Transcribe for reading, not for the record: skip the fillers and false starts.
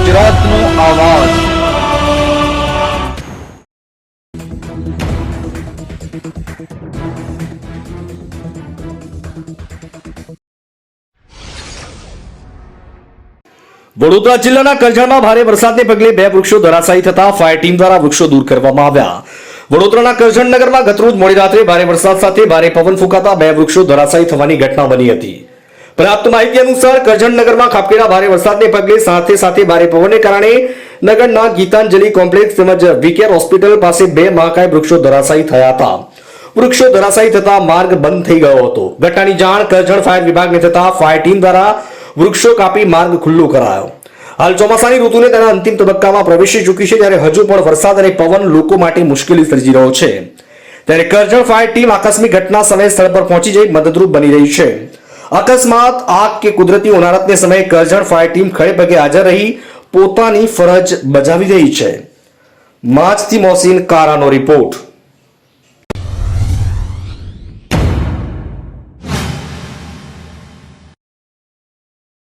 ગુજરાતનો આવાજ। વડોદરા જિલ્લાના કરજણમાં ભારે વરસાદને પગલે 2 વૃક્ષો ધરાશાયી થતા ફાયર ટીમ દ્વારા વૃક્ષો દૂર કરવામાં આવ્યા। વડોદરાના કરજણ નગરમાં ગતરોજ મોડી રાત્રે ભારે વરસાદ સાથે ભારે પવન ફૂંકાતા 2 વૃક્ષો ધરાશાયી થવાની ઘટના બની હતી। પ્રાપ્ત માહિતી અનુસાર કરજણ નગરમાં ખાબકેલા ભારે વરસાદને પગલે સાથે ભારે પવનને કારણે નગરના ગીતાંજલિ કોમ્પ્લેક્સ તેમજ વીકેર હોસ્પિટલ પાસે 2 મહાકાય વૃક્ષો ધરાશાયી થયા હતા। વૃક્ષો ધરાશાયી થતા માર્ગ બંધ થઈ ગયો હતો। ઘટનાની જાણ કરજણ ફાયર વિભાગને થતા ફાયર ટીમ દ્વારા વૃક્ષો કાપી માર્ગ ખુલ્લો કરાયો। હાલ ચોમાસાની ઋતુને તેના અંતિમ તબક્કામાં પ્રવેશી ચૂકી છે, ત્યારે હજુ પણ વરસાદ અને પવન લોકો માટે મુશ્કેલી સર્જી રહ્યો છે। ત્યારે કરજણ ફાયર ટીમ આકસ્મિક ઘટના સમયે સ્થળ પર પહોંચી જઈ મદદરૂપ બની રહી છે। અકસ્માત, આગ કે કુદરતી હોનારતને સમયે કરજણ ફાયર ટીમ ખડે પગે હાજર રહી પોતાની ફરજ બજાવી રહી છે। માજથી મોહસિન કારાનો રિપોર્ટ।